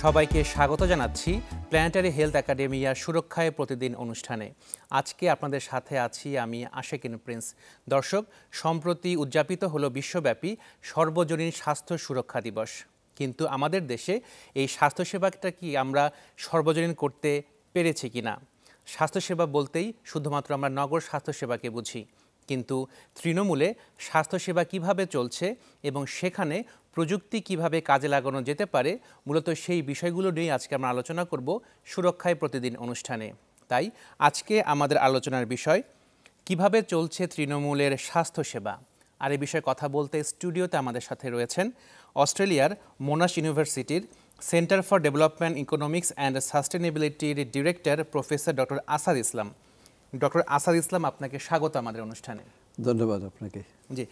সবাইকে স্বাগত জানাচ্ছি প্ল্যানেটারি হেলথ একাডেমিয়ার সুরক্ষায় প্রতিদিন অনুষ্ঠানে। আজকে আপনাদের সাথে আছি আমি আশেকিন প্রিন্স। দর্শক, সম্প্রতি উদযাপিত হলো বিশ্বব্যাপী সর্বজনীন স্বাস্থ্য সুরক্ষা দিবস। কিন্তু আমাদের দেশে এই স্বাস্থ্যসেবাটা কি আমরা সর্বজনীন করতে পেরেছি কিনা? স্বাস্থ্যসেবা বলতেই শুধুমাত্র আমরা নগর স্বাস্থ্যসেবাকে বুঝি, কিন্তু তৃণমূলে স্বাস্থ্যসেবা কিভাবে চলছে এবং সেখানে প্রযুক্তি কিভাবে কাজে লাগানো যেতে পারে, মূলত সেই বিষয়গুলো নিয়ে আজকে আমরা আলোচনা করব সুরক্ষায় প্রতিদিন অনুষ্ঠানে। তাই আজকে আমাদের আলোচনার বিষয় কিভাবে চলছে তৃণমূলের স্বাস্থ্যসেবা। আর এই বিষয়ে কথা বলতে স্টুডিওতে আমাদের সাথে রয়েছেন অস্ট্রেলিয়ার মোনাশ ইউনিভার্সিটির centre for development economics and সাস্টেনেবিলিটির director professor doctor Asad Islam. Doctor Asad Islam, আপনাকে স্বাগত আমাদের অনুষ্ঠানে। ধন্যবাদ আপনাকে। জি,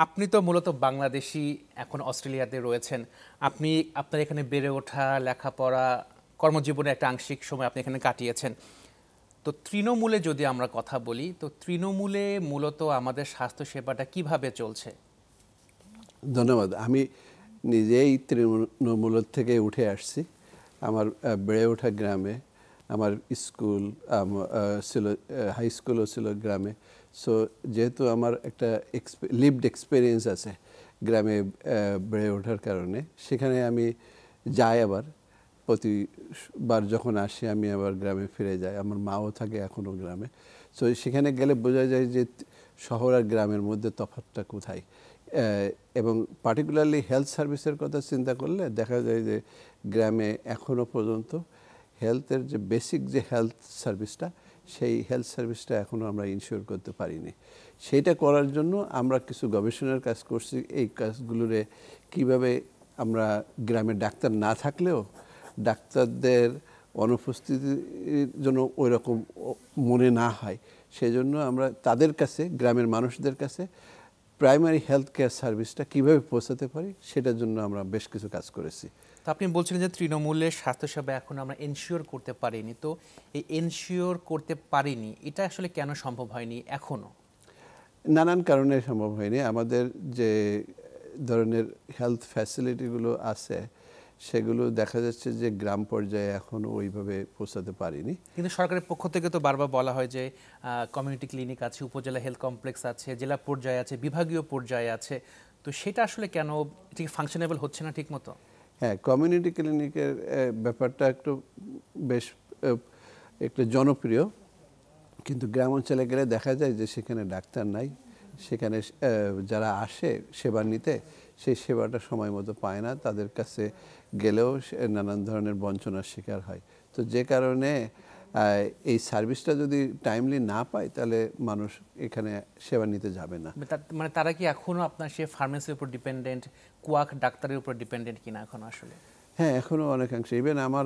আপনি তো মূলত বাংলাদেশি, এখন অস্ট্রেলিয়াতে রয়েছেন। আপনার এখানে বেড়ে ওঠা, লেখাপড়া, কর্মজীবনে একটা আংশিক সময় আপনি এখানে কাটিয়েছেন। তো তৃণমূলে যদি আমরা কথা বলি, তো তৃণমূলে মূলত আমাদের স্বাস্থ্যসেবাটা কিভাবে চলছে? ধন্যবাদ। আমি নিজেই তৃণমূল থেকে উঠে আসছি। আমার বেড়ে ওঠা গ্রামে, আমার স্কুল ছিল, হাই স্কুলও ছিল গ্রামে। সো যেহেতু আমার একটা লিভড এক্সপিরিয়েন্স আছে গ্রামে বেড়ে ওঠার কারণে, সেখানে আমি যাই, আবার প্রতিবার যখন আসি আমি আবার গ্রামে ফিরে যাই। আমার মাও থাকে এখনও গ্রামে। সো সেখানে গেলে বোঝা যায় যে শহর আর গ্রামের মধ্যে তফাৎটা কোথায়। এবং পার্টিকুলারলি হেলথ সার্ভিসের কথা চিন্তা করলে দেখা যায় যে গ্রামে এখনও পর্যন্ত হেলথের যে বেসিক যে হেলথ সার্ভিসটা, সেই হেলথ সার্ভিসটা এখনও আমরা ইনশিওর করতে পারিনি। সেইটা করার জন্য আমরা কিছু গবেষণার কাজ করছি। এই কাজগুলোরে কিভাবে আমরা গ্রামে ডাক্তার না থাকলেও ডাক্তারদের অনুপস্থিতির জন্য ওই রকম মনে না হয়, সেজন্য আমরা তাদের কাছে, গ্রামের মানুষদের কাছে প্রাইমারি হেলথ কেয়ার সার্ভিসটা কীভাবে পৌঁছাতে পারি সেটার জন্য আমরা বেশ কিছু কাজ করেছি। তো আপনি বলছিলেন যে তৃণমূলের স্বাস্থ্যসেবা এখন আমরা এনশিওর করতে পারিনি। তো এই এনশিওর করতে পারিনি, এটা আসলে কেন সম্ভব হয়নি এখনও? নানান কারণে সম্ভব হয়নি। আমাদের যে ধরনের হেলথ ফ্যাসিলিটিগুলো আছে সেগুলো দেখা যাচ্ছে যে গ্রাম পর্যায়ে এখনও ওইভাবে পৌঁছাতে পারিনি। কিন্তু সরকারের পক্ষ থেকে তো বারবার বলা হয় যে কমিউনিটি ক্লিনিক আছে, উপজেলা হেলথ কমপ্লেক্স আছে, জেলা পর্যায়ে আছে, বিভাগীয় পর্যায়ে আছে। তো সেটা আসলে কেন ঠিক ফাংশনেবল হচ্ছে না ঠিক মতো? হ্যাঁ, কমিউনিটি ক্লিনিকের ব্যাপারটা বেশ একটু জনপ্রিয়, কিন্তু গ্রাম অঞ্চলে গেলে দেখা যায় যে সেখানে ডাক্তার নাই। সেখানে যারা আসে সেবা নিতে, সেই সেবাটা সময় মতো পায় না। তাদের কাছে গেলেও নানান ধরনের বঞ্চনার শিকার হয়। তো যে কারণে এই সার্ভিসটা যদি টাইমলি না পায়, তাহলে মানুষ এখানে সেবা নিতে যাবে না। মানে তারা কি এখনও আপনার সে ফার্মেসির উপর ডিপেন্ডেন্ট, কুয়াক ডাক্তারের উপর ডিপেন্ডেন্ট কিনা এখন আসলে? হ্যাঁ, এখনও অনেকাংশে। ইভেন আমার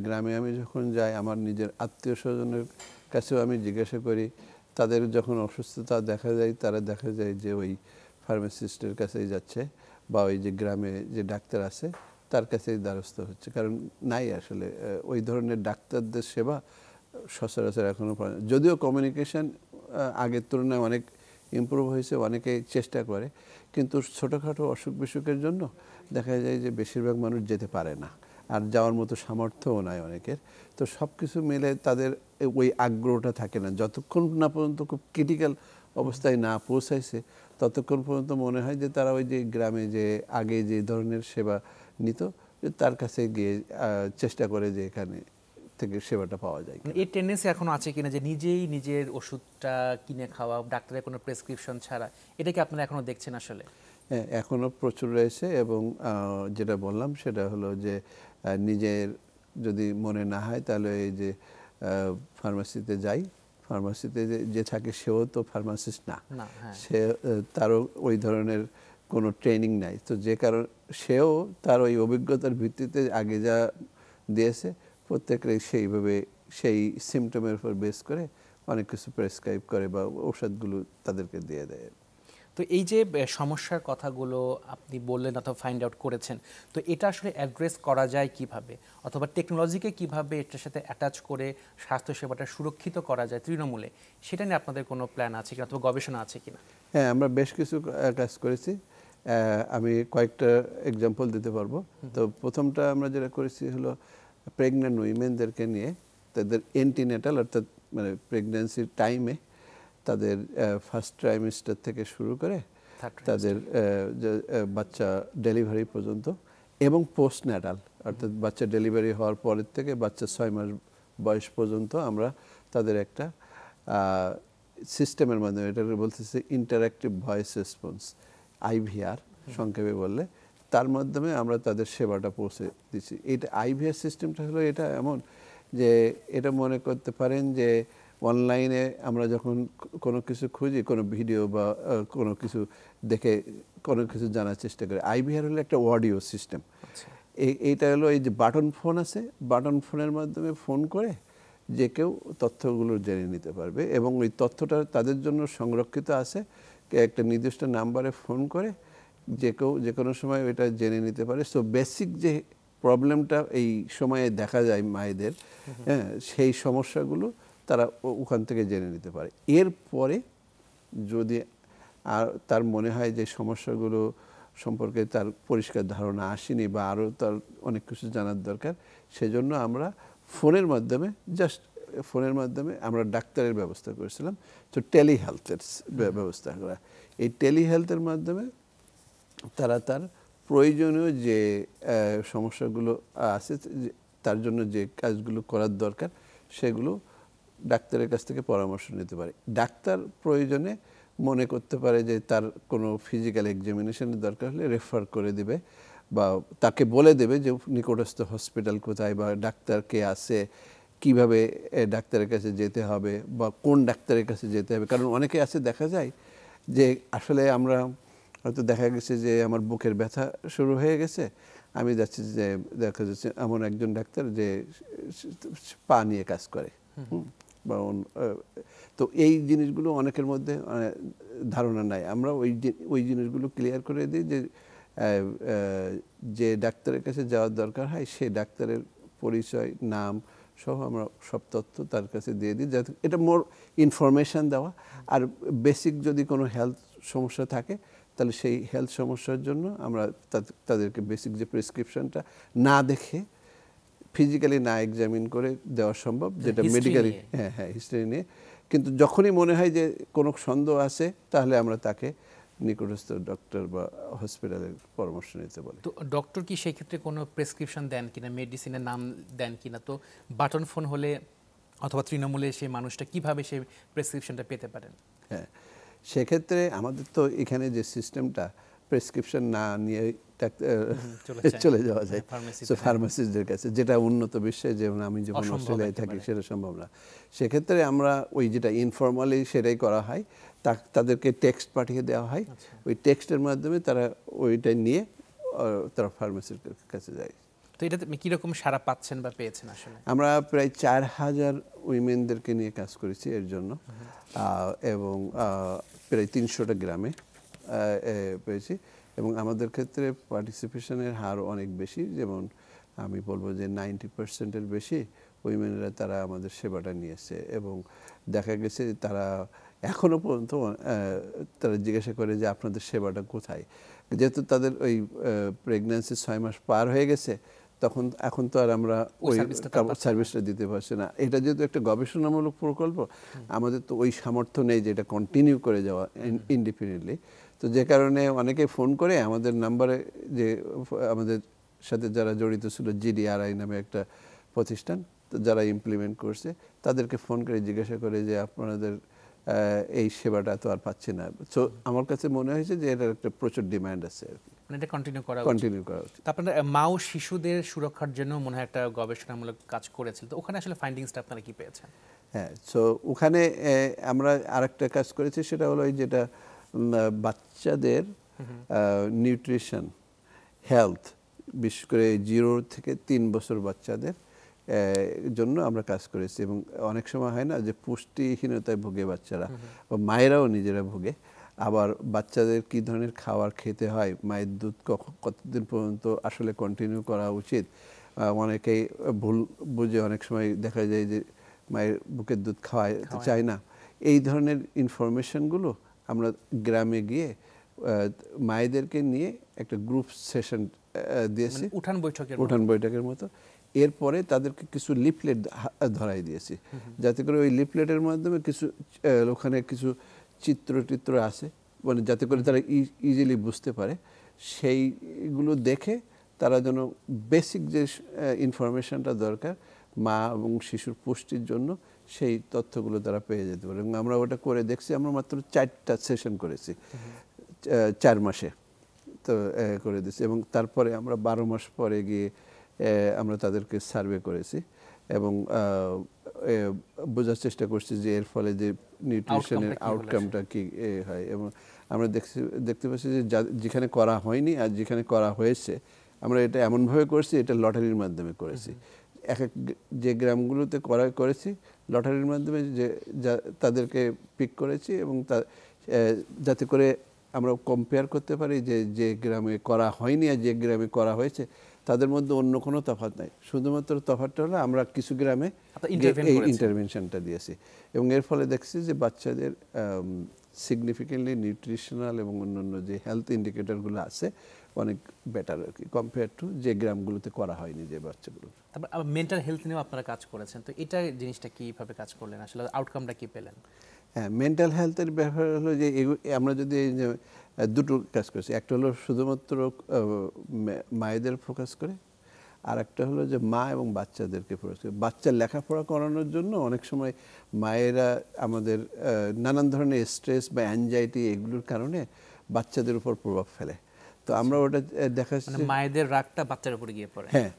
গ্রামে আমি যখন যাই, আমার নিজের আত্মীয় স্বজনের কাছেও আমি জিজ্ঞাসা করি, তাদের যখন অসুস্থতা দেখা যায় যে ওই ফার্মাসিস্টের কাছেই যাচ্ছে, বা ওই যে গ্রামে যে ডাক্তার আছে তার কাছেই দ্বারস্থ হচ্ছে। কারণ নাই আসলে ওই ধরনের ডাক্তারদের সেবা সচরাচর এখনও পায় না। যদিও কমিউনিকেশন আগের তুলনায় অনেক ইমপ্রুভ হয়েছে, অনেকেই চেষ্টা করে, কিন্তু ছোটোখাটো অসুখ বিসুখের জন্য দেখা যায় যে বেশিরভাগ মানুষ যেতে পারে না, আর যাওয়ার মতো সামর্থ্যও নাই অনেকের। তো সব কিছু মিলে তাদের ওই আগ্রহটা থাকে না। যতক্ষণ না পর্যন্ত খুব ক্রিটিক্যাল অবস্থায় না পৌঁছাইছে, ততক্ষণ পর্যন্ত মনে হয় যে তারা ওই যে গ্রামে যে আগে যে ধরনের সেবা নিত, তার কাছে গিয়ে চেষ্টা করে যে এখানে থেকে সেবাটা পাওয়া যায়। এই টেন্ডেন্সি এখনো আছে কিনা যে নিজেই নিজের ওষুধটা কিনে খাওয়া, ডাক্তারের কোনো প্রেসক্রিপশন ছাড়া, এটা কি আপনারা এখনো দেখছেন আসলে? হ্যাঁ, এখনও প্রচুর রয়েছে। এবং যেটা বললাম সেটা হলো যে নিজের যদি মনে না হয়, তাহলে এই যে ফার্মাসিতে যাই, ফার্মাসিতে যে থাকে সেও তো ফার্মাসিস্ট না, সে তারও ওই ধরনের কোনো ট্রেনিং নাই। তো যে কারণ সেও তার ওই অভিজ্ঞতার ভিত্তিতে আগে যা দিয়েছে প্রত্যেকের সেইভাবে সেই সিমটমের উপর বেস করে অনেক কিছু প্রেসক্রাইব করে বা ঔষধগুলো তাদেরকে দিয়ে দেয়। তো এই যে সমস্যার কথাগুলো আপনি বললেন অথবা ফাইন্ড আউট করেছেন, তো এটা আসলে অ্যাড্রেস করা যায় কিভাবে, অথবা টেকনোলজিকে কিভাবে এটার সাথে অ্যাটাচ করে স্বাস্থ্যসেবাটা সুরক্ষিত করা যায় তৃণমূলে, সেটা নিয়ে আপনাদের কোনো প্ল্যান আছে কিনা অথবা গবেষণা আছে কিনা? হ্যাঁ, আমরা বেশ কিছু কাজ করেছি। আমি কয়েকটা এক্সাম্পল দিতে পারবো। তো প্রথমটা আমরা যেটা করেছি হলো প্রেগন্যান্ট উইমেনদেরকে নিয়ে তাদের এন্টিনেটাল অর্থাৎ মানে প্রেগন্যান্সির টাইমে তাদের ফার্স্ট ট্রাইমেস্টার থেকে শুরু করে তাদের বাচ্চা ডেলিভারি পর্যন্ত এবং পোস্টন্যাটাল অর্থাৎ বাচ্চা ডেলিভারি হওয়ার পরের থেকে বাচ্চা 6 মাস বয়স পর্যন্ত আমরা তাদের একটা সিস্টেমের মাধ্যমে, এটা বলতেছে ইন্টারঅ্যাক্টিভ ভয়েস রেসপন্স, IVR সংক্ষেপে বললে, তার মাধ্যমে আমরা তাদের সেবাটা পৌঁছে দিচ্ছি। এটা IVR সিস্টেমটা হলো এটা এমন যে এটা মনে করতে পারেন যে অনলাইনে আমরা যখন কোনো কিছু খুঁজি, কোনো ভিডিও বা কোনো কিছু দেখে কোনো কিছু জানার চেষ্টা করি, IVR হলো একটা অডিও সিস্টেম। এইটা হলো এই যে বাটন ফোন আছে, বাটন ফোনের মাধ্যমে ফোন করে যে কেউ তথ্যগুলো জেনে নিতে পারবে এবং ওই তথ্যটা তাদের জন্য সংরক্ষিত আছে, একটা নির্দিষ্ট নাম্বারে ফোন করে যে কেউ যে কোনো সময় ওইটা জেনে নিতে পারে। সো বেসিক যে প্রবলেমটা এই সময়ে দেখা যায় মায়েদের, হ্যাঁ, সেই সমস্যাগুলো তারা ওখান থেকে জেনে নিতে পারে। এরপরে যদি আর তার মনে হয় যে সমস্যাগুলো সম্পর্কে তার পরিষ্কার ধারণা আসেনি বা আরও তার অনেক কিছু জানার দরকার, সেজন্য আমরা ফোনের মাধ্যমে আমরা ডাক্তারের ব্যবস্থা করেছিলাম। তো টেলিহেলথের ব্যবস্থা করা, এই টেলিহেলথের মাধ্যমে তারা তার প্রয়োজনীয় যে সমস্যাগুলো আছে তার জন্য যে কাজগুলো করার দরকার সেগুলো ডাক্তারের কাছ থেকে পরামর্শ নিতে পারে। ডাক্তার প্রয়োজনে মনে করতে পারে যে তার কোনো ফিজিক্যাল এক্সামিনেশনের দরকার হলে রেফার করে দিবে বা তাকে বলে দেবে যে নিকটস্থ হসপিটাল কোথায় বা ডাক্তার কে আছে, কিভাবে ডাক্তারের কাছে যেতে হবে বা কোন ডাক্তারের কাছে যেতে হবে। কারণ অনেকে আছে দেখা যায় যে আসলে আমরা হয়তো দেখা গেছে যে আমার বুকের ব্যথা শুরু হয়ে গেছে, আমি যাচ্ছি যে দেখা যাচ্ছে এমন একজন ডাক্তার যে পা নিয়ে কাজ করে, বা তো এই জিনিসগুলো অনেকের মধ্যে ধারণা নাই। আমরা ওই জিনিসগুলো ক্লিয়ার করে দিই যে যে ডাক্তারের কাছে যাওয়ার দরকার হয় সেই ডাক্তারের পরিচয়, নাম সহ আমরা সব তথ্য তার কাছে দিয়ে দিই, যাতে এটা মোর ইনফরমেশান দেওয়া। আর বেসিক যদি কোনো হেলথ সমস্যা থাকে তাহলে সেই হেলথ সমস্যার জন্য আমরা তাদেরকে বেসিক যে প্রেসক্রিপশনটা না দেখে ফিজিক্যালি না এক্সামিন করে দেওয়া সম্ভব, যেটা মেডিকেলি হিস্ট্রি নিয়ে। কিন্তু যখনই মনে হয় যে কোনো সন্দেহ আছে তাহলে আমরা তাকে নিকটস্থ ডক্টর বা হসপিটালের পরামর্শ নিতে বলি। তো ডক্টর কি সেই ক্ষেত্রে কোনো প্রেসক্রিপশন দেন কিনা, মেডিসিনের নাম দেন কিনা? তো বাটন ফোন হলে অথবা তৃণমূলে সেই মানুষটা কিভাবে সেই প্রেসক্রিপশনটা পেতে পারেন? হ্যাঁ, সেক্ষেত্রে আমাদের তো এখানে যে সিস্টেমটা প্রেসক্রিপশন না নিয়ে চলে যাওয়া যায় ফার্মাসিস্টদের কাছে, যেটা উন্নত বিশ্বে, যেমন আমি যেমন অস্ট্রেলিয়ায় থাকি সেটা সম্ভব না। সেক্ষেত্রে আমরা ওই যেটা ইনফর্মালি সেটাই করা হয়, তাদেরকে টেক্সট পাঠিয়ে দেওয়া হয়, ওই টেক্সটের মাধ্যমে তারা ওইটা নিয়ে তারা ফার্মাসির কাছে যায়। তো এটাতে কীরকম সাড়া পাচ্ছেন বা পেয়েছেন? আসলে আমরা প্রায় 4000 উইমেনদেরকে নিয়ে কাজ করেছি এর জন্য, এবং প্রায় 300টা গ্রামে পেয়েছি। এবং আমাদের ক্ষেত্রে পার্টিসিপেশনের হার অনেক বেশি, যেমন আমি বলবো যে 90%-এর বেশি উইমেনরা তারা আমাদের সেবাটা নিয়েছে। এবং দেখা গেছে তারা এখনও পর্যন্ত তারা জিজ্ঞাসা করে যে আপনাদের সেবাটা কোথায়, যেহেতু তাদের ওই প্রেগন্যান্সি 6 মাস পার হয়ে গেছে, এখন তো আর আমরা ওই সার্ভিসটা দিতে পারছি না। এটা যেহেতু একটা গবেষণামূলক প্রকল্প, আমাদের তো ওই সামর্থ্য নেই যে এটা কন্টিনিউ করে যাওয়া ইনডিপেন্ডেন্টলি। তো যে কারণে অনেকে ফোন করে আমাদের নাম্বারে, যে আমাদের সাথে যারা জড়িত ছিল GDRI নামে একটা প্রতিষ্ঠান, যারা ইমপ্লিমেন্ট করছে, তাদেরকে ফোন করে জিজ্ঞাসা করে যে আপনাদের এই সেবাটা তো আর পাচ্ছি না। তো আমার কাছে মনে হয়েছে যে এটার একটা প্রচুর ডিমান্ড আছে আর কি, এটা কন্টিনিউ করা উচিত। আপনারা মা ও শিশুদের সুরক্ষার জন্য মনে হয় একটা গবেষণামূলক কাজ করেছিল, তো ওখানে আসলে ফাইন্ডিংসটা আপনারা কি পেয়েছেন? হ্যাঁ, সো ওখানে আমরা আরেকটা কাজ করেছি, সেটা হলো যেটা বাচ্চাদের নিউট্রিশন, হেলথ, বিশেষ করে 0 থেকে 3 বছর বাচ্চাদের জন্য আমরা কাজ করেছি। এবং অনেক সময় হয় না যে পুষ্টিহীনতায় ভোগে বাচ্চারা, বা মায়েরাও নিজেরা ভোগে, আবার বাচ্চাদের কী ধরনের খাবার খেতে হয়, মায়ের দুধ কতদিন পর্যন্ত আসলে কন্টিনিউ করা উচিত, অনেকেই ভুল বুঝে অনেক সময় দেখা যায় যে মায়ের বুকের দুধ খাওয়াতে চায় না। এই ধরনের ইনফরমেশনগুলো আমরা গ্রামে গিয়ে মায়েদেরকে নিয়ে একটা গ্রুপ সেশন দিয়েছি, উঠান বৈঠকের মতো। এরপরে তাদেরকে কিছু লিফলেট ধরাই দিয়েছি, যাতে করে ওই লিফলেটের মাধ্যমে কিছু ওখানে কিছু চিত্র আছে, মানে যাতে করে তারা ইজিলি বুঝতে পারে, সেইগুলো দেখে তারা যেন বেসিক যে ইনফরমেশনটা দরকার মা এবং শিশুর পুষ্টির জন্য সেই তথ্যগুলো তারা পেয়ে যেতে পারে। এবং আমরা ওটা করে দেখছি, আমরা মাত্র 4টা সেশন করেছি 4 মাসে, তো করে দিচ্ছি। এবং তারপরে আমরা 12 মাস পরে গিয়ে আমরা তাদেরকে সার্ভে করেছি এবং বোঝার চেষ্টা করছি যে এর ফলে যে নিউট্রিশনের আউটকামটা কি হয়। এবং আমরা দেখতে পাচ্ছি যে যেখানে করা হয়নি আর যেখানে করা হয়েছে, আমরা এটা এমনভাবে করেছি, এটা লটারির মাধ্যমে করেছি। এক যে গ্রামগুলোতে করেছি লটারির মাধ্যমে, যে তাদেরকে পিক করেছি এবং যাতে করে আমরা কম্পেয়ার করতে পারি যে যে গ্রামে করা হয়নি আর যে গ্রামে করা হয়েছে তাদের মধ্যে অন্য কোনো তফাৎ নাই। শুধুমাত্র তফাৎটা হলো আমরা কিছু গ্রামে এই ইন্টারভেনশনটা দিয়েছি এবং এর ফলে দেখছি যে বাচ্চাদের সিগনিফিকেন্টলি নিউট্রিশনাল এবং অন্যান্য যে হেলথ ইন্ডিকেটরগুলো আছে অনেক বেটার আর কি, কম্পেয়ার টু যে গ্রামগুলোতে করা হয়নি যে বাচ্চাগুলো। তারপর মেন্টাল হেলথ নিয়েও আপনারা কাজ করেছেন, তো এটা জিনিসটা কীভাবে কাজ করলেন, আসলে আউটকামটা কী পেলেন? হ্যাঁ, মেন্টাল হেলথের ব্যাপার হলো যে আমরা যদি দুটো কাজ করছি, একটা হলো শুধুমাত্র মায়েদের ফোকাস করে, আর একটা হলো যে মা এবং বাচ্চাদেরকে ফোকাস করে। বাচ্চার লেখাপড়া করানোর জন্য অনেক সময় মায়েরা আমাদের নানান ধরনের স্ট্রেস বা অ্যাংজাইটি এগুলোর কারণে বাচ্চাদের উপর প্রভাব ফেলে। তো আমরা ওটা দেখাচ্ছি মায়েদের রাগটা বাচ্চার উপরে গিয়ে পড়ে। হ্যাঁ,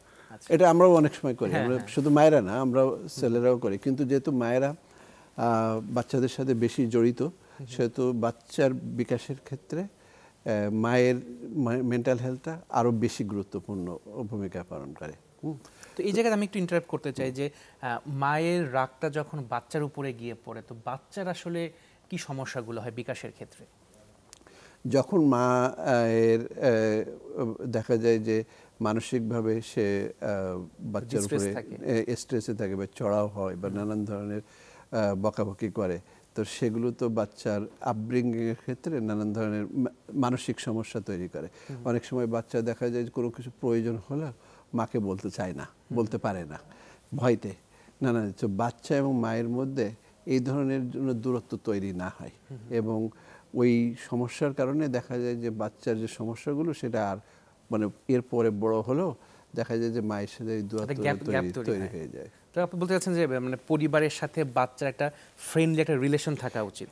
এটা আমরাও অনেক সময় করি, আমরা শুধু মায়েরা না, আমরাও ছেলেরাও করি। কিন্তু যেহেতু মায়েরা বাচ্চাদের সাথে বেশি জড়িত, সেহেতু বাচ্চার বিকাশের ক্ষেত্রে মায়ের মেন্টাল হেলথটা আরও বেশি গুরুত্বপূর্ণ ভূমিকা পালন করে। তো এই জায়গায় আমি একটু ইন্টারাপ্ট করতে চাই যে মায়ের রাগটা যখন বাচ্চার উপরে গিয়ে পড়ে, তো বাচ্চার আসলে কি সমস্যাগুলো হয় বিকাশের ক্ষেত্রে? যখন মায়ের দেখা যায় যে মানসিকভাবে সে বাচ্চার উপরে স্ট্রেসে থাকে বা চড়াও হয় বা নানান ধরনের বকাবকি করে, তো সেগুলো তো বাচ্চার আপব্রিঙ্গিংয়ের ক্ষেত্রে নানান ধরনের মানসিক সমস্যা তৈরি করে। অনেক সময় বাচ্চা দেখা যায় কোনো কিছু প্রয়োজন হলে মাকে বলতে চায় না, বলতে পারে না ভয়তে। তো বাচ্চা এবং মায়ের মধ্যে এই ধরনের জন্য দূরত্ব তৈরি না হয় এবং ওই সমস্যার কারণে দেখা যায় যে বাচ্চার যে সমস্যাগুলো সেটা আর মানে এরপরে বড় হলেও দেখা যায় যে মায়ের সাথে দূরত্ব তৈরি হয়ে যায়। তো আপনি বলতে চাচ্ছেন যে মানে পরিবারের সাথে বাচ্চার একটা ফ্রেন্ডলি একটা রিলেশন থাকা উচিত।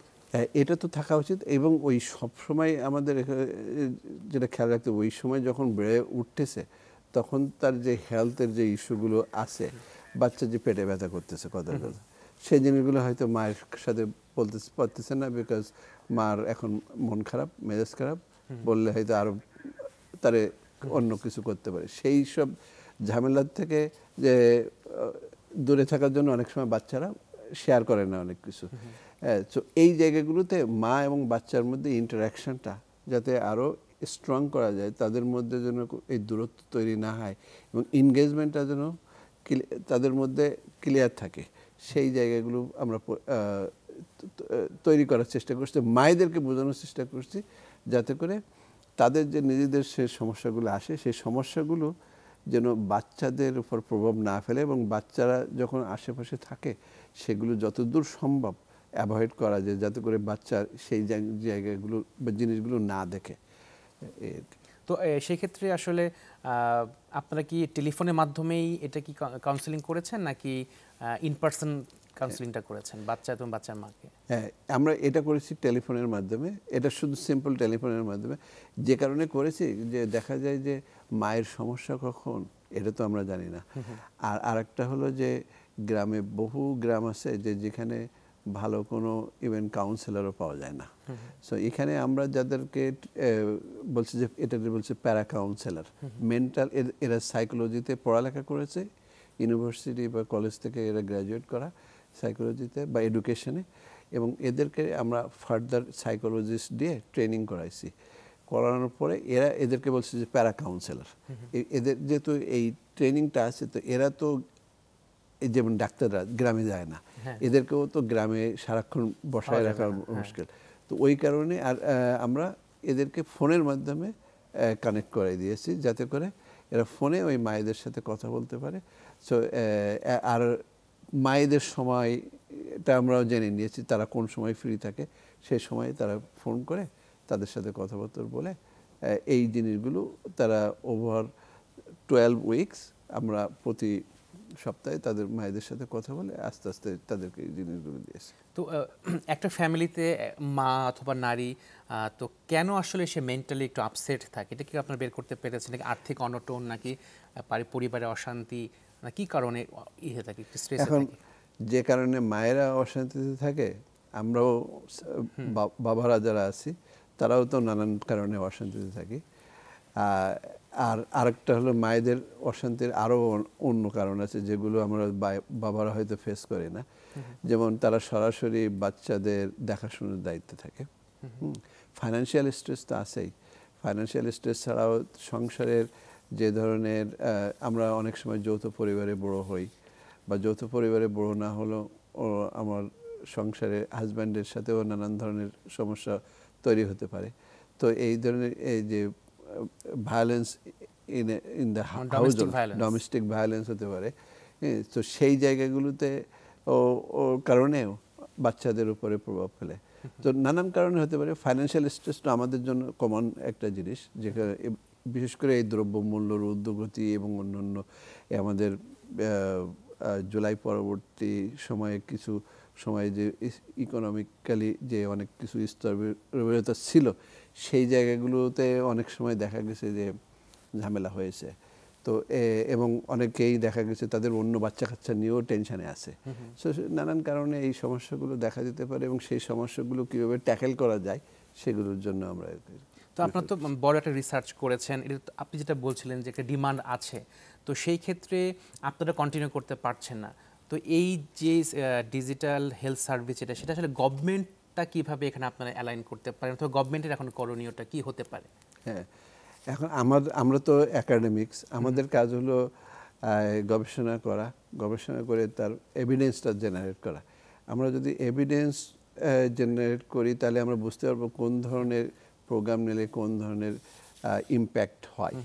এটা তো থাকা উচিত এবং ওই সব সময় আমাদের যেটা খেয়াল রাখতে, ওই সময় যখন বেড়ে উঠতেছে তখন তার যে হেলথের যে ইস্যুগুলো আছে, বাচ্চা যে পেটে ব্যথা করতেছে কথা সেই জিনিসগুলো হয়তো মায়ের সাথে বলতে পারতেছে না, বিকজ মার এখন মন খারাপ, মেজাজ খারাপ, বললে হয়তো আরো তারে অন্য কিছু করতে পারে। সেই সব ঝামেলার থেকে যে দূরে থাকার জন্য অনেক সময় বাচ্চারা শেয়ার করে না অনেক কিছু। তো এই জায়গাগুলোতে মা এবং বাচ্চার মধ্যে ইন্টারাকশনটা যাতে আরও স্ট্রং করা যায়, তাদের মধ্যে যেন এই দূরত্ব তৈরি না হয় এবং এনগেজমেন্টটা যেন তাদের মধ্যে ক্লিয়ার থাকে, সেই জায়গাগুলো আমরা তৈরি করার চেষ্টা করছি। মায়েদেরকে বোঝানোর চেষ্টা করছি যাতে করে তাদের যে নিজেদের সে সমস্যাগুলো আসে, সেই সমস্যাগুলো যেন বাচ্চাদের উপর প্রভাব না ফেলে এবং বাচ্চারা যখন আশেপাশে থাকে সেগুলো যতদূর সম্ভব অ্যাভয়েড করা যায়, যাতে করে বাচ্চা সেই জায়গাগুলো বা জিনিসগুলো না দেখে। তো সেই ক্ষেত্রে আসলে আপনারা কি টেলিফোনের মাধ্যমেই এটা কি কাউন্সেলিং করেছেন নাকি ইন পার্সন কাউন্সেলিংটা করেছেন বাচ্চা এবং বাচ্চার মাকে? হ্যাঁ, আমরা এটা করেছি টেলিফোনের মাধ্যমে। এটা শুধু সিম্পল টেলিফোনের মাধ্যমে, যে কারণে করেছি যে দেখা যায় যে মায়ের সমস্যা কখন এটা তো আমরা জানি না। আর আরেকটা হলো যে গ্রামে বহু গ্রাম আছে যে যেখানে ভালো কোনো ইভেন কাউন্সিলরও পাওয়া যায় না। সো এখানে আমরা যাদেরকে বলছি যে এটা বলছে প্যারা কাউন্সিলর, মেন্টাল, এরা সাইকোলজিতে পড়ালেখা করেছে, ইউনিভার্সিটি বা কলেজ থেকে এরা গ্র্যাজুয়েট করা সাইকোলজিতে বা এডুকেশনে, এবং এদেরকে আমরা ফার্দার সাইকোলজিস্ট দিয়ে ট্রেনিং করাইছি। করানোর পরে এদেরকে বলছে যে প্যারা কাউন্সিলর। এদের যেহেতু এই ট্রেনিংটা আছে, তো এরা তো যেমন ডাক্তাররা গ্রামে যায় না, এদেরকেও তো গ্রামে সারাক্ষণ বসায় রাখা মুশকিল। তো ওই কারণে আর আমরা এদেরকে ফোনের মাধ্যমে কানেক্ট করাই দিয়েছি, যাতে করে এরা ফোনে ওই মায়েদের সাথে কথা বলতে পারে। সো আর মায়েদের সময়টা আমরাও জেনে নিয়েছি, তারা কোন সময় ফ্রি থাকে, সেই সময়ে তারা ফোন করে তাদের সাথে কথাবার্তা বলে এই জিনিসগুলো তারা ওভার 12 উইকস আমরা প্রতি সপ্তাহে তাদের মায়েদের সাথে কথা বলে আস্তে আস্তে তাদেরকে এই জিনিসগুলো দিয়েছি। তো একটা ফ্যামিলিতে মা অথবা নারী তো কেন আসলে সে মেন্টালি একটু আপসেট থাকে, এটা কি আপনারা বের করতে পেরেছেন? নাকি আর্থিক অনটন, নাকি পরিবারে অশান্তি, না কি কারণে ইয়ে থাকে, একটু স্ট্রেসে এখন থাকে? যে কারণে মায়েরা অশান্তিতে থাকে, আমরাও বাবারা যারা আছি তারাও তো নানান কারণে অশান্তিতে থাকি। আর আরেকটা হলো মায়েদের অশান্তির আরও অন্য কারণ আছে, যেগুলো আমরা বাবারা হয়তো ফেস করি না। যেমন তারা সরাসরি বাচ্চাদের দেখাশোনার দায়িত্বে থাকে। ফাইন্যান্সিয়াল স্ট্রেস তো আছেই। ফাইন্যান্সিয়াল স্ট্রেস ছাড়াও সংসারের যে ধরনের, আমরা অনেক সময় যৌথ পরিবারে বড় হই, বা যৌথ পরিবারে বড় না হলেও আমার সংসারে হাজব্যান্ডের সাথেও নানান ধরনের সমস্যা তৈরি হতে পারে। তো এই ধরনের এই যে violence in the house, domestic violence হতে পারে। তো সেই জায়গাগুলোতে ওর কারণেও বাচ্চাদের উপরে প্রভাব ফেলে। তো নানান কারণে হতে পারে। ফাইন্যান্সিয়াল স্ট্রেসটা আমাদের জন্য কমন একটা জিনিস, যেখানে বিশেষ করে এই দ্রব্যমূল্যের ঊর্ধ্বগতি এবং অন্যান্য আমাদের জুলাই পরবর্তী সময়ে কিছু সময়ে যে ইকোনমিক্যালি যে অনেক কিছু স্থবিরতা ছিল, সেই জায়গাগুলোতে অনেক সময় দেখা গেছে যে ঝামেলা হয়েছে। তো এবং অনেকেই দেখা গেছে তাদের অন্য বাচ্চা কাচ্চা নিয়েও টেনশানে আছে। সো নানান কারণে এই সমস্যাগুলো দেখা দিতে পারে, এবং সেই সমস্যাগুলো কীভাবে ট্যাকেল করা যায় সেগুলোর জন্য আমরা। তো আপনার তো বড় একটা রিসার্চ করেছেন, এটা আপনি যেটা বলছিলেন যে একটা ডিমান্ড আছে, তো সেই ক্ষেত্রে আপনারা কন্টিনিউ করতে পারছেন না। তো এই যে ডিজিটাল হেলথ সার্ভিস সেটা আসলে গভর্নমেন্টটা কীভাবে এখানে আপনারা অ্যালাইন করতে পারেন, অথবা গভর্নমেন্টের এখন করণীয়টা কী হতে পারে? হ্যাঁ, এখন আমরা তো একাডেমিক্স, আমাদের কাজ হলো গবেষণা করা, গবেষণা করে তার এভিডেন্সটা জেনারেট করা। আমরা যদি এভিডেন্স জেনারেট করি, তাহলে আমরা বুঝতে পারবো কোন ধরনের প্রোগ্রাম নিলে কোন ধরনের ইম্প্যাক্ট হয়।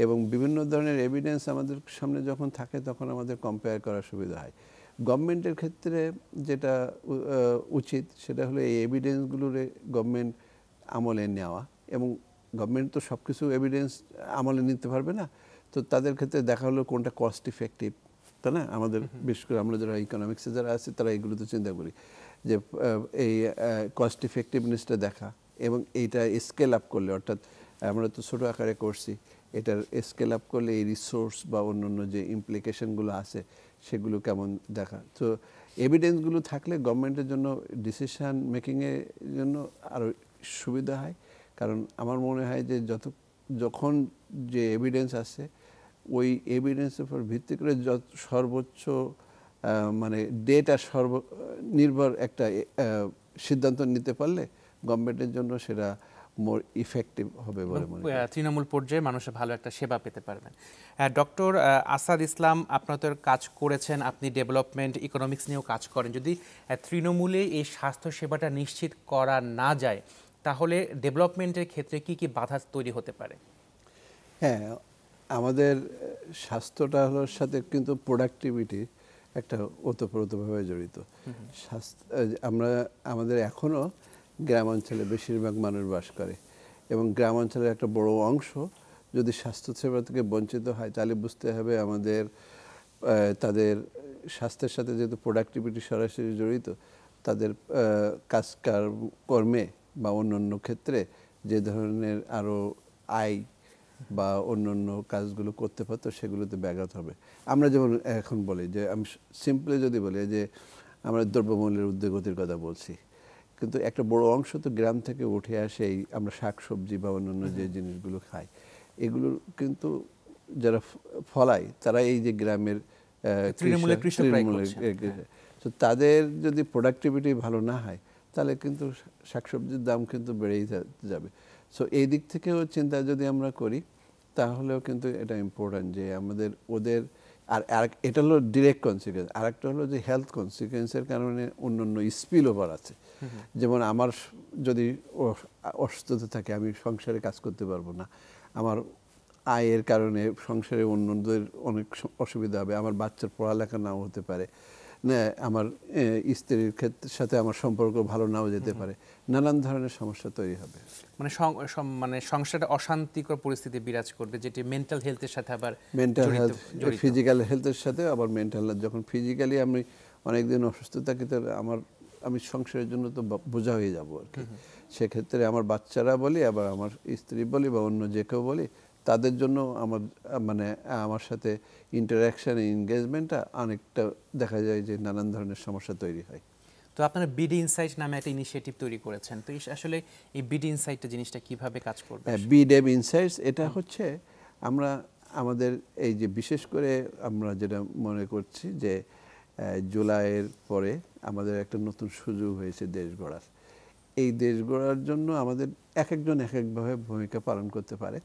এবং বিভিন্ন ধরনের এভিডেন্স আমাদের সামনে যখন থাকে, তখন আমাদের কম্পেয়ার করার সুবিধা হয়। গভর্নমেন্টের ক্ষেত্রে যেটা উচিত, সেটা হলো এই এভিডেন্সগুলোর গভর্নমেন্ট আমলে নেওয়া। এবং গভর্নমেন্ট তো সব কিছু এভিডেন্স আমলে নিতে পারবে না, তো তাদের ক্ষেত্রে দেখা হলো কোনটা কস্ট ইফেক্টিভ, তাই না? আমাদের বিশেষ করে আমরা যারা ইকোনমিক্সে যারা আছে, তারা এইগুলো তো চিন্তা করি যে এই কস্ট ইফেক্টিভনেসটা দেখা, এবং এইটা স্কেল আপ করলে, অর্থাৎ আমরা তো ছোটো আকারে করছি, এটার স্কেল আপ করলে এই রিসোর্স বা অন্যান্য যে ইমপ্লিকেশনগুলো আছে সেগুলো কেমন দেখা। তো এভিডেন্সগুলো থাকলে গভর্নমেন্টের জন্য ডিসিশন মেকিংয়ের জন্য আরও সুবিধা হয়। কারণ আমার মনে হয় যে যখন যে এভিডেন্স আছে, ওই এভিডেন্সের উপর ভিত্তি করে সর্বোচ্চ মানে ডেটা নির্ভর একটা সিদ্ধান্ত নিতে পারলে গভর্নমেন্টের জন্য সেটা মোর ইফেক্টিভ হবে বলে মনে হয়। তৃণমূল পর্যায়ে মানুষের ভালো একটা সেবা পেতে পারবেন। ডক্টর আসাদ ইসলাম, আপনার তো কাজ করেছেন, আপনি ডেভেলপমেন্ট ইকোনমিক্স নিয়েও কাজ করেন। যদি তৃণমূলে এই স্বাস্থ্য সেবাটা নিশ্চিত করা না যায়, তাহলে ডেভেলপমেন্টের ক্ষেত্রে কি কি বাধা তৈরি হতে পারে? হ্যাঁ, আমাদের স্বাস্থ্যটা হলোর সাথে কিন্তু প্রোডাক্টিভিটি একটা ওতপ্রোতভাবে জড়িত। আমাদের এখনও গ্রাম অঞ্চলে বেশিরভাগ মানুষ বাস করে, এবং গ্রাম অঞ্চলের একটা বড় অংশ যদি স্বাস্থ্যসেবা থেকে বঞ্চিত হয়, তাহলে বুঝতে হবে আমাদের তাদের স্বাস্থ্যের সাথে যেহেতু প্রোডাক্টিভিটি সরাসরি জড়িত, তাদের কর্মে বা অন্যান্য ক্ষেত্রে যে ধরনের আরও আয় বা অন্যান্য কাজগুলো করতে পারতো, সেগুলোতে ব্যাঘাত হবে। আমরা যেমন এখন বলি যে, আমি সিম্পলি যদি বলি যে আমরা দ্রব্যমূল্যের ঊর্ধ্বগতির কথা বলছি, কিন্তু একটা বড় অংশ তো গ্রাম থেকে উঠে আসে আমরা শাকসবজি বা অন্যান্য যে জিনিসগুলো খাই, এগুলো কিন্তু যারা ফলায় তারা এই যে গ্রামের তো তাদের যদি প্রোডাক্টিভিটি ভালো না হয়, তাহলে কিন্তু শাকসবজির দাম কিন্তু বেড়েই যাবে। সো এই দিক থেকেও চিন্তা যদি আমরা করি, তাহলেও কিন্তু এটা ইম্পর্ট্যান্ট যে আমাদের ওদের আর এটা হলো ডিরেক্ট কনসিকুয়েন্স। আর একটা হলো যে হেলথ কনসিকুয়েন্সের কারণে অন্যান্য স্পিল ওভার আছে। যেমন আমার যদি অসুস্থতা থাকে, আমি সংসারে কাজ করতে পারবো না, আমার আয়ের কারণে সংসারে অন্যদের অনেক অসুবিধা হবে, আমার বাচ্চার পড়ালেখা নাও হতে পারে, না আমার স্ত্রীর সাথে আমার সম্পর্ক ভালো নাও যেতে পারে, নানান ধরনের সমস্যা তৈরি হবে। মানে সংসারে অশান্তিকর পরিস্থিতি বিরাজ করবে, যেটি মেন্টাল হেলথের সাথে আবার মেন্টাল হেলথ, ফিজিক্যাল হেলথের সাথে আবার মেন্টাল হেলথ। যখন ফিজিক্যালি আমি অনেকদিন অসুস্থ থাকি, তাহলে আমি সংসারের জন্য তো বোঝা হয়ে যাব আর কি। সেক্ষেত্রে আমার বাচ্চারা বলি, আবার আমার স্ত্রী বলি, বা অন্য যে কেউ বলি, তাদের জন্য আমার সাথে ইন্টারাকশন, এনগেজমেন্টটা অনেকটা দেখা যায় যে নানান ধরনের সমস্যা তৈরি হয়। তো আপনারা বিডি ইনসাইট নামে একটা ইনিশিয়েটিভ তৈরি করেছেন, তো আসলে এই বিডি ইনসাইটটা জিনিসটা কিভাবে কাজ করবে? বিডেভ ইনসাইটস এটা হচ্ছে আমরা আমাদের এই যে বিশেষ করে আমরা যেটা মনে করছি যে জুলাইয়ের পরে আমাদের একটা নতুন সুযোগ হয়েছে দেশ গড়ার। এই দেশ গড়ার জন্য আমাদের এক একজন এক একভাবে ভূমিকা পালন করতে পারে।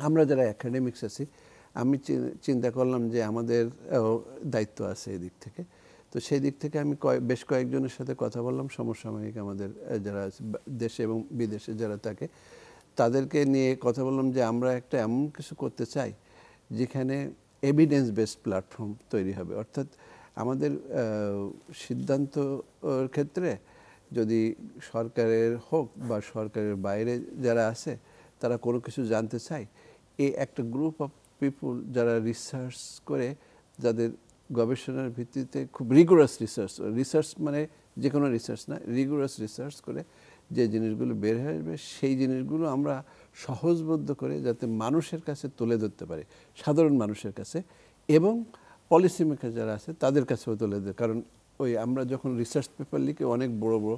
আমরা যারা একাডেমিক্স আছি, আমি চিন্তা করলাম যে আমাদের দায়িত্ব আছে এই দিক থেকে। তো সেই দিক থেকে আমি বেশ কয়েকজনের সাথে কথা বললাম, সমসাময়িক আমাদের যারা দেশে এবং বিদেশে যারা থাকে, তাদেরকে নিয়ে কথা বললাম যে আমরা একটা এমন কিছু করতে চাই যেখানে এভিডেন্স বেসড প্ল্যাটফর্ম তৈরি হবে। অর্থাৎ আমাদের সিদ্ধান্তর ক্ষেত্রে যদি সরকারের হোক বা সরকারের বাইরে যারা আছে, তারা কোনো কিছু জানতে চায়, এই একটা গ্রুপ অফ পিপুল যারা রিসার্চ করে, যাদের গবেষণার ভিত্তিতে খুব রিগুরাস রিসার্চ মানে যে কোনো রিসার্চ না, রিগুরাস রিসার্চ করে যে জিনিসগুলো বের হয়ে আসবে, সেই জিনিসগুলো আমরা সহজবোধ্য করে যাতে মানুষের কাছে তুলে ধরতে পারি, সাধারণ মানুষের কাছে, এবং পলিসি মেকার যারা আছে তাদের কাছেও তুলে ধরে। কারণ আমরা যখন রিসার্চ পেপার লিখি, অনেক বড় বড়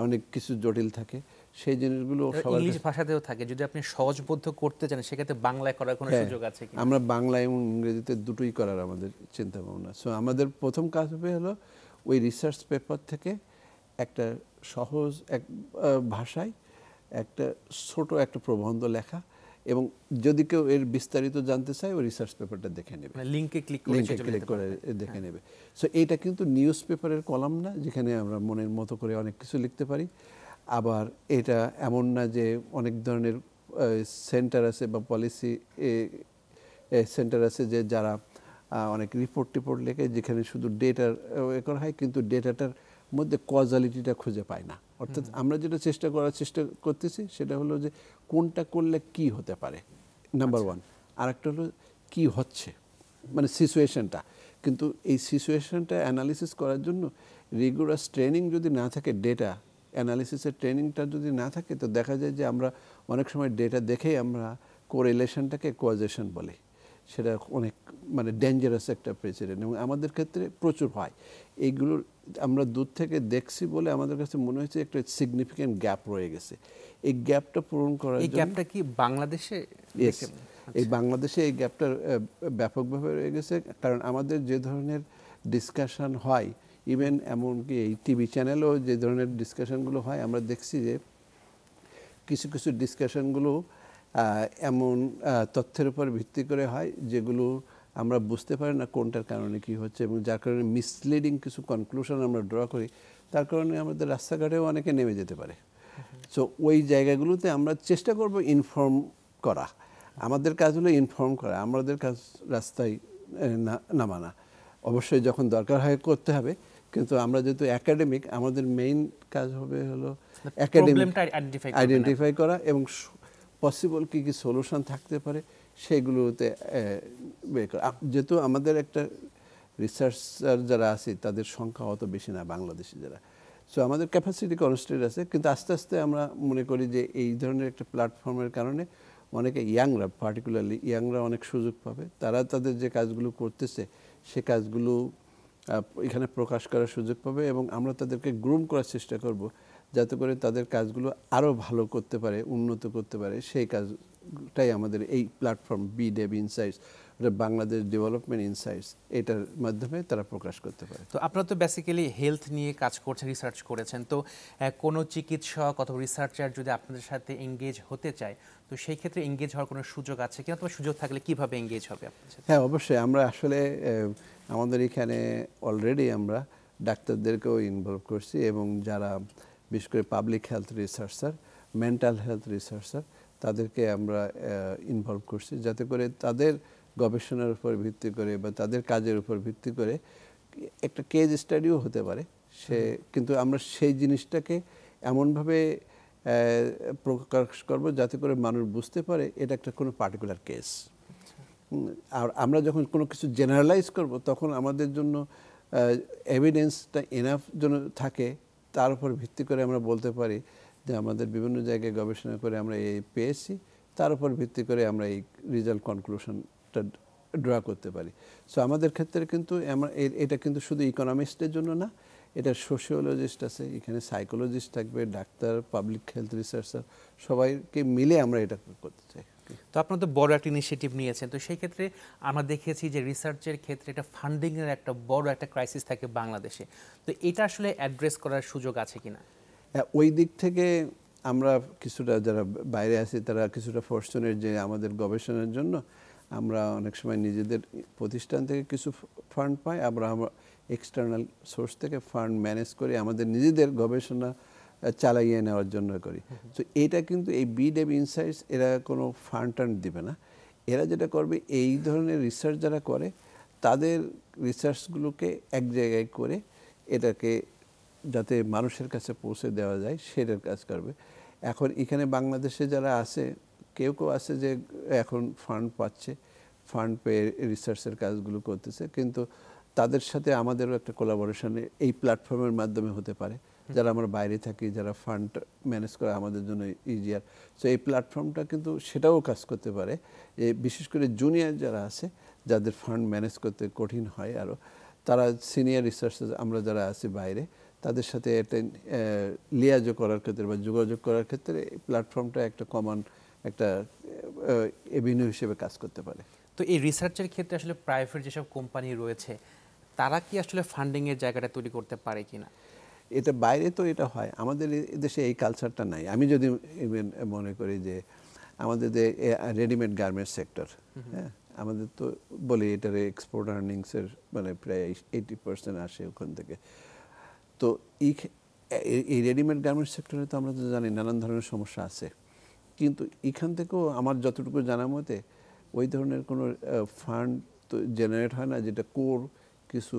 অনেক কিছু জটিল থাকে, সেই জিনিসগুলো ইংলিশ ভাষাতেও থাকে। যদি আপনি সহজবোধ্য করতে চান, সেক্ষেত্রে বাংলায় করার কোনো সুযোগ আছে কি? আমরা বাংলা এবং ইংরেজিতে দুটোই করার আমাদের চিন্তা ভাবনা। সো আমাদের প্রথম কাজ হবে হলো ওই রিসার্চ পেপার থেকে একটা সহজ এক ভাষায় একটা ছোট একটা প্রবন্ধ লেখা, এবং যদি কেউ এর বিস্তারিত জানতে চায়, ওই রিসার্চ পেপারটা দেখে নেবে, লিংকে ক্লিক করে দেখে নেবে। সো এইটা কিন্তু নিউজ পেপারের কলাম না, যেখানে আমরা মনের মতো করে অনেক কিছু লিখতে পারি। আবার এটা এমন না যে অনেক ধরনের সেন্টার আছে বা পলিসি সেন্টার আছে যে যারা অনেক রিপোর্ট লেখে, যেখানে শুধু ডেটার করা হয়, কিন্তু ডেটাটার মধ্যে কজালিটিটা খুঁজে পায় না। অর্থাৎ আমরা যেটা চেষ্টা করতেছি সেটা হলো যে কোনটা করলে কি হতে পারে, নাম্বার ওয়ান। আর একটা হলো কি হচ্ছে, মানে সিচুয়েশনটা। কিন্তু এই সিচুয়েশনটা অ্যানালিসিস করার জন্য রিগুলাস ট্রেনিং যদি না থাকে, ডেটা অ্যানালিসিসের ট্রেনিংটা যদি না থাকে, তো দেখা যায় যে আমরা অনেক সময় ডেটা দেখেই আমরা কোরিলেশনটাকে কজেশন বলি। সেটা অনেক ডেঞ্জারাস একটা প্রেসিডেন্ট, এবং আমাদের ক্ষেত্রে প্রচুর হয়। এইগুলোর আমরা দূর থেকে দেখছি বলে আমাদের কাছে মনে হয়েছে একটা সিগনিফিক্যান্ট গ্যাপ রয়ে গেছে। এই গ্যাপটা পূরণ করার জন্য, এই গ্যাপটা কি বাংলাদেশে? এই বাংলাদেশে এই গ্যাপটা ব্যাপকভাবে রয়ে গেছে। কারণ আমাদের যে ধরনের ডিসকাশন হয়, ইভেন এমনকি এই টিভি চ্যানেলেও যে ধরনের ডিসকাশনগুলো হয়, আমরা দেখছি যে কিছু কিছু ডিসকাশনগুলো এমন তথ্যের উপর ভিত্তি করে হয় যেগুলো আমরা বুঝতে পারি না কোনটার কারণে কি হচ্ছে, এবং যার কারণে মিসলিডিং কিছু কনক্লুশন আমরা ড্র করি, তার কারণে আমাদের রাস্তাঘাটেও অনেকে নেমে যেতে পারে। সো ওই জায়গাগুলোতে আমরা চেষ্টা করব ইনফর্ম করা। আমাদের কাজ হলো ইনফর্ম করা, আমাদের কাজ রাস্তায় নামানা। অবশ্যই যখন দরকার হয় করতে হবে, কিন্তু আমরা যেহেতু একাডেমিক, আমাদের মেইন কাজ হবে হলো আইডেন্টিফাই করা, এবং পসিবল কী কী সলিউশন থাকতে পারে সেগুলোতে বের করা। যেহেতু আমাদের একটা রিসার্চার যারা আছে তাদের সংখ্যা অত বেশি না বাংলাদেশে যারা, সো আমাদের ক্যাপাসিটি কনস্ট্যান্ট আছে। কিন্তু আস্তে আস্তে আমরা মনে করি যে এই ধরনের একটা প্ল্যাটফর্মের কারণে অনেকে ইয়াংরা, পার্টিকুলারলি ইয়াংরা অনেক সুযোগ পাবে। তারা তাদের যে কাজগুলো করতেছে সে কাজগুলো এখানে প্রকাশ করার সুযোগ পাবে, এবং আমরা তাদেরকে গ্রুম করার চেষ্টা করব যাতে করে তাদের কাজগুলো আরও ভালো করতে পারে, উন্নত করতে পারে। সেই কাজটাই আমাদের এই প্ল্যাটফর্ম বিডেভ ইনসাইটস এটা বাংলাদেশ ডেভেলপমেন্ট ইনসাইটস, এটার মাধ্যমে তারা প্রকাশ করতে পারে। তো আপনারা তো বেসিক্যালি হেলথ নিয়ে কাজ করছেন, রিসার্চ করেছেন, তো কোনো চিকিৎসক অথবা রিসার্চার যদি আপনাদের সাথে এঙ্গেজ হতে চায়, তো সেই ক্ষেত্রে এঙ্গেজ হওয়ার কোনো সুযোগ আছে কিনা, অথবা সুযোগ থাকলে কিভাবে এঙ্গেজ হবে আপনাদের সাথে? হ্যাঁ, অবশ্যই। আমরা আসলে আমাদের এখানে অলরেডি আমরা ডাক্তারদেরকেও ইনভলভ করছি, এবং যারা বিশেষ করে public health researcher, mental health researcher, তাদেরকে আমরা ইনভলভ করছি, যাতে করে তাদের গবেষণার উপর ভিত্তি করে বা তাদের কাজের উপর ভিত্তি করে একটা কেস স্টাডিও হতে পারে। কিন্তু আমরা সেই জিনিসটাকে এমনভাবে প্রকাশ করব যাতে করে মানুষ বুঝতে পারে এটা একটা কোনো পার্টিকুলার কেস। আর আমরা যখন কোনো কিছু জেনারেলাইজ করব, তখন আমাদের জন্য এভিডেন্সটা এনাফ যেন থাকে, তার উপর ভিত্তি করে আমরা বলতে পারি যে আমাদের বিভিন্ন জায়গায় গবেষণা করে আমরা এই পেয়েছি, তার উপর ভিত্তি করে আমরা এই রেজাল্ট কনক্লুশনটা ড্র করতে পারি। সো আমাদের ক্ষেত্রে কিন্তু এটা কিন্তু শুধু ইকোনমিস্টদের জন্য না, এটা সোশিওলজিস্ট আছে, এখানে সাইকোলজিস্ট থাকবে, ডাক্তার, পাবলিক হেলথ রিসার্চার, সবাইকে মিলে আমরা এটা করতে চাই। তো আপনারা তো বড় একটা ইনিশিয়েটিভ নিয়েছেন, তো সেই ক্ষেত্রে আমরা দেখেছি যে রিসার্চের ক্ষেত্রে একটা ফান্ডিংয়ের একটা বড় একটা ক্রাইসিস থাকে বাংলাদেশে, তো এটা আসলে অ্যাড্রেস করার সুযোগ আছে কিনা? ওই দিক থেকে আমরা কিছুটা, যারা বাইরে আছি তারা কিছুটা ফরচুনেট যে আমাদের গবেষণার জন্য আমরা অনেক সময় নিজেদের প্রতিষ্ঠান থেকে কিছু ফান্ড পাই, আমরা এক্সটার্নাল সোর্স থেকে ফান্ড ম্যানেজ করে আমাদের নিজেদের গবেষণা চালাইয়ে নেওয়ার জন্য করি। তো এটা কিন্তু এই বিডেভ ইনসাইটস এরা কোনো ফান্ড টান্ড দিবে না। এরা যেটা করবে, এই ধরনের রিসার্চ যারা করে তাদের রিসার্চগুলোকে এক জায়গায় করে এটাকে যাতে মানুষের কাছে পৌঁছে দেওয়া যায় সেটার কাজ করবে। এখন এখানে বাংলাদেশে যারা আছে, কেউ কেউ আছে যে এখন ফান্ড পাচ্ছে, ফান্ড পেয়ে রিসার্চের কাজগুলো করতেছে, কিন্তু তাদের সাথে আমাদেরও একটা কোলাবোরেশনে এই প্ল্যাটফর্মের মাধ্যমে হতে পারে। যারা আমরা বাইরে থাকি, যারা ফান্ড ম্যানেজ করে আমাদের জন্য ইজিয়ার, সো এই প্ল্যাটফর্মটা কিন্তু সেটাও কাজ করতে পারে। বিশেষ করে জুনিয়র যারা আছে, যাদের ফান্ড ম্যানেজ করতে কঠিন হয় আরও, তারা সিনিয়র রিসার্চার আমরা যারা আছি বাইরে, তাদের সাথে একটা লিয়াজো করার ক্ষেত্রে বা যোগাযোগ করার ক্ষেত্রে এই প্ল্যাটফর্মটা একটা কমন একটা এভিনিউ হিসেবে কাজ করতে পারে। তো এই রিসার্চের ক্ষেত্রে আসলে প্রাইভেট যেসব কোম্পানি রয়েছে, তারা কি আসলে ফান্ডিংয়ের জায়গাটা তৈরি করতে পারে কিনা? এটা বাইরে তো এটা হয়, আমাদের দেশে এই কালচারটা নাই। আমি যদি মনে করি যে আমাদের যে রেডিমেড গার্মেন্টস সেক্টর, হ্যাঁ, আমাদের তো বলি এটার এক্সপোর্ট আর্নিংসের মানে প্রায় 80% আসে ওখান থেকে। তো এই রেডিমেড গার্মেন্টস সেক্টরে তো আমরা তো জানি নানান ধরনের সমস্যা আছে, কিন্তু এখান থেকেও আমার যতটুকু জানা মতে ওই ধরনের কোনো ফান্ড তো জেনারেট হয় না যেটা কোর কিছু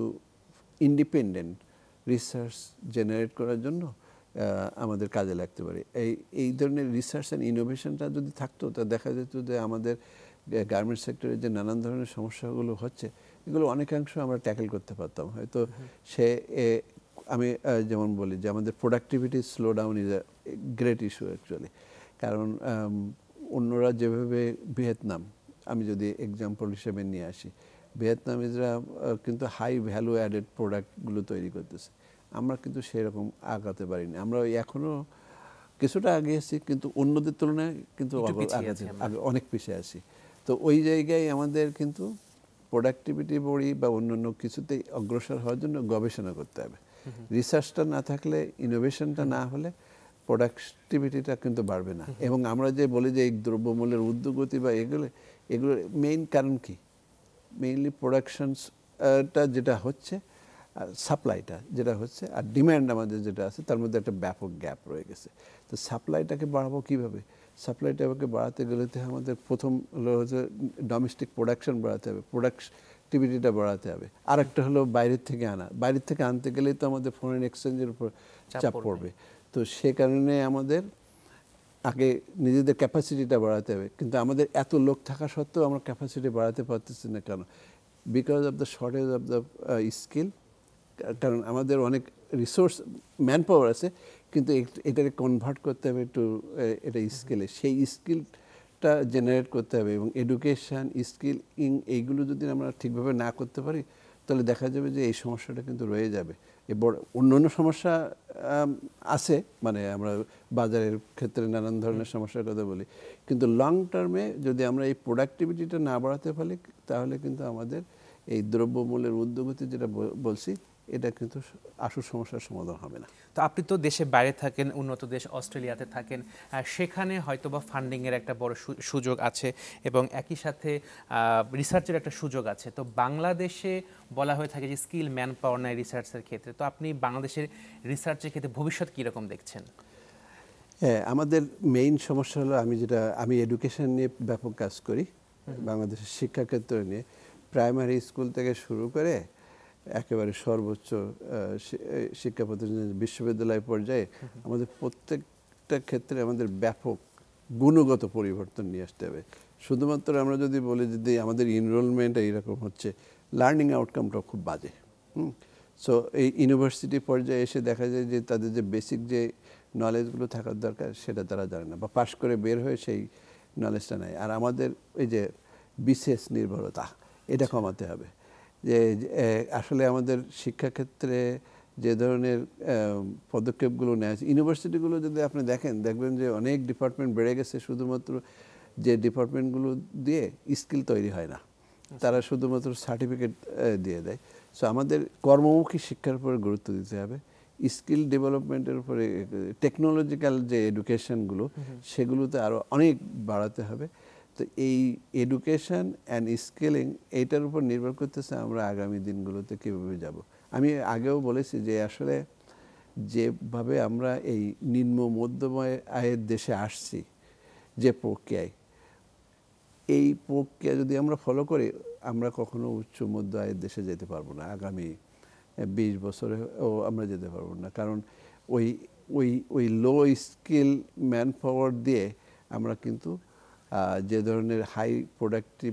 ইন্ডিপেন্ডেন্ট রিসার্চ জেনারেট করার জন্য আমাদের কাজে লাগতে পারে। এই ধরনের রিসার্চ অ্যান্ড ইনোভেশনটা যদি থাকতো, তা দেখা যেত যে আমাদের গার্মেন্টস সেক্টরে যে নানান ধরনের সমস্যাগুলো হচ্ছে, এগুলো অনেকাংশ আমরা ট্যাকেল করতে পারতাম হয়তো। আমি যেমন বলি যে আমাদের productivity slow down is a great issue actually. কারণ অন্যরা যেভাবে ভিয়েতনাম, আমি যদি এক্সাম্পল হিসেবে নিয়ে আসি, ভিয়েতনামিজরা কিন্তু হাই ভ্যালু অ্যাডেড প্রোডাক্টগুলো তৈরি করতেছে, আমরা কিন্তু সেরকম আগাতে পারিনি। আমরা এখনও কিছুটা আগিয়েছি, কিন্তু অন্যদের তুলনায় কিন্তু অনেক পিছিয়ে আছি। তো ওই জায়গায় আমাদের কিন্তু প্রোডাক্টিভিটি বড়ি বা অন্যান্য কিছুতেই অগ্রসর হওয়ার জন্য গবেষণা করতে হবে। রিসার্চটা না থাকলে, ইনোভেশনটা না হলে প্রোডাক্টিভিটিটা কিন্তু বাড়বে না। এবং আমরা যে বলি যে এই দ্রব্যমূল্যের ঊর্ধ্বগতি বা এগুলোর মেইন কারণ কি? মেইনলি প্রোডাকশনসটা যেটা হচ্ছে, সাপ্লাইটা যেটা হচ্ছে, আর ডিম্যান্ড আমাদের যেটা আছে, তার মধ্যে একটা ব্যাপক গ্যাপ রয়ে গেছে। তো সাপ্লাইটাকে বাড়াবো কীভাবে? সাপ্লাইটাকে বাড়াতে গেলে আমাদের প্রথম হলো হচ্ছে ডোমেস্টিক প্রোডাকশন বাড়াতে হবে, প্রোডাক্টিভিটিটা বাড়াতে হবে। আর একটা হলো বাইরের থেকে আনা, বাইরের থেকে আনতে গেলেই তো আমাদের ফরেন এক্সচেঞ্জের উপর চাপ পড়বে। তো সে কারণে আমাদের আগে নিজেদের ক্যাপাসিটিটা বাড়াতে হবে। কিন্তু আমাদের এত লোক থাকা সত্ত্বেও আমরা ক্যাপাসিটি বাড়াতে পারতেছি না। কেন? Because of the shortage of the skill. কারণ আমাদের অনেক রিসোর্স ম্যান পাওয়ার আছে, কিন্তু এটাকে কনভার্ট করতে হবে একটু এটা স্কিলে, সেই স্কিলটা জেনারেট করতে হবে। এবং এডুকেশান, স্কিল এইগুলো যদি আমরা ঠিকভাবে না করতে পারি, তাহলে দেখা যাবে যে এই সমস্যাটা কিন্তু রয়ে যাবে। এবার অন্যান্য সমস্যা আছে, মানে আমরা বাজারের ক্ষেত্রে নানান ধরনের সমস্যার কথা বলি, কিন্তু লং টার্মে যদি আমরা এই প্রোডাক্টিভিটিটা না বাড়াতে পারি তাহলে কিন্তু আমাদের এই দ্রব্যমূল্যের ঊর্ধ্বগতি যেটা বলছি এটা কিন্তু আসল সমস্যার সমাধান হবে না। তো আপনি তো দেশে বাইরে থাকেন, উন্নত দেশ অস্ট্রেলিয়াতে থাকেন, সেখানে হয়তোবা ফান্ডিংয়ের একটা বড় সুযোগ আছে এবং একই সাথে রিসার্চের একটা সুযোগ আছে। তো বাংলাদেশে বলা হয়ে থাকে যে স্কিল ম্যান পাওয়ার নাই রিসার্চের ক্ষেত্রে, তো আপনি বাংলাদেশের রিসার্চের ক্ষেত্রে ভবিষ্যৎ কীরকম দেখছেন? হ্যাঁ, আমাদের মেইন সমস্যা হলো আমি এডুকেশন নিয়ে ব্যাপক কাজ করি, বাংলাদেশের শিক্ষাক্ষেত্র নিয়ে প্রাইমারি স্কুল থেকে শুরু করে একেবারে সর্বোচ্চ শিক্ষা প্রতিষ্ঠান বিশ্ববিদ্যালয় পর্যায়ে আমাদের প্রত্যেকটা ক্ষেত্রে আমাদের ব্যাপক গুণগত পরিবর্তন নিয়ে আসতে হবে। শুধুমাত্র আমরা যদি বলি যদি আমাদের এনরোলমেন্ট এইরকম হচ্ছে, লার্নিং আউটকামটাও খুব বাজে। সো এই ইউনিভার্সিটি পর্যায়ে এসে দেখা যায় যে তাদের যে বেসিক যে নলেজগুলো থাকার দরকার সেটা তারা জানে না, বা পাশ করে বের হয়ে সেই নলেজটা নেয়। আর আমাদের এই যে বিশেষ নির্ভরতা এটা কমাতে হবে। যে আসলে আমাদের শিক্ষাক্ষেত্রে যে ধরনের পদক্ষেপগুলো নেওয়া আছে, ইউনিভার্সিটিগুলো যদি আপনি দেখবেন যে অনেক ডিপার্টমেন্ট বেড়ে গেছে, শুধুমাত্র যে ডিপার্টমেন্টগুলো দিয়ে স্কিল তৈরি হয় না, তারা শুধুমাত্র সার্টিফিকেট দিয়ে দেয়। সো আমাদের কর্মমুখী শিক্ষার উপরে গুরুত্ব দিতে হবে, স্কিল ডেভেলপমেন্টের উপরে, টেকনোলজিক্যাল যে এডুকেশনগুলো সেগুলোতে আরও অনেক বাড়াতে হবে। তো এই এডুকেশন অ্যান্ড স্কিলিং এইটার উপর নির্ভর করতেছে আমরা আগামী দিনগুলোতে কীভাবে যাব। আমি আগেও বলেছি যে আসলে যেভাবে আমরা এই নিম্ন মধ্যময় আয়ের দেশে আসছি যে প্রক্রিয়ায়, এই প্রক্রিয়া যদি আমরা ফলো করি আমরা কখনো উচ্চ মধ্য আয়ের দেশে যেতে পারবো না, আগামী 20 বছরেও আমরা যেতে পারবো না। কারণ ওই ওই ওই লো স্কিল ম্যান পাওয়ার দিয়ে আমরা কিন্তু যে ধরনের হাই প্রোডাক্টিভ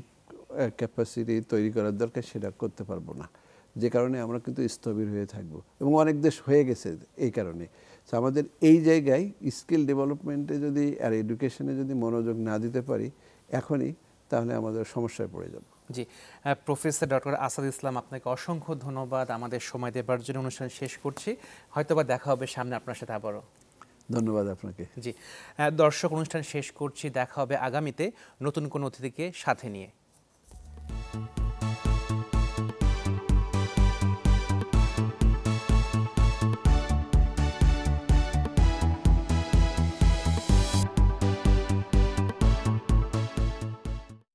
ক্যাপাসিটি তৈরি করার দরকার সেটা করতে পারবো না, যে কারণে আমরা কিন্তু স্থবির হয়ে থাকবো, এবং অনেক দেশ হয়ে গেছে এই কারণে। তো আমাদের এই জায়গায় স্কিল ডেভেলপমেন্টে যদি আর এডুকেশনে যদি মনোযোগ না দিতে পারি এখনই, তাহলে আমাদের সমস্যায় পড়ে যাব। জি, প্রফেসর ডক্টর আসাদ ইসলাম, আপনাকে অসংখ্য ধন্যবাদ আমাদের সময় দেবার জন্য। অনুষ্ঠান শেষ করছি, হয়তোবা দেখা হবে সামনে আপনার সাথে আবারও। ধন্যবাদ আপনাকে। জি, দর্শক, অনুষ্ঠান শেষ করছি, দেখা হবে আগামীতে নতুন কোনো অতিথিকে সাথে নিয়ে।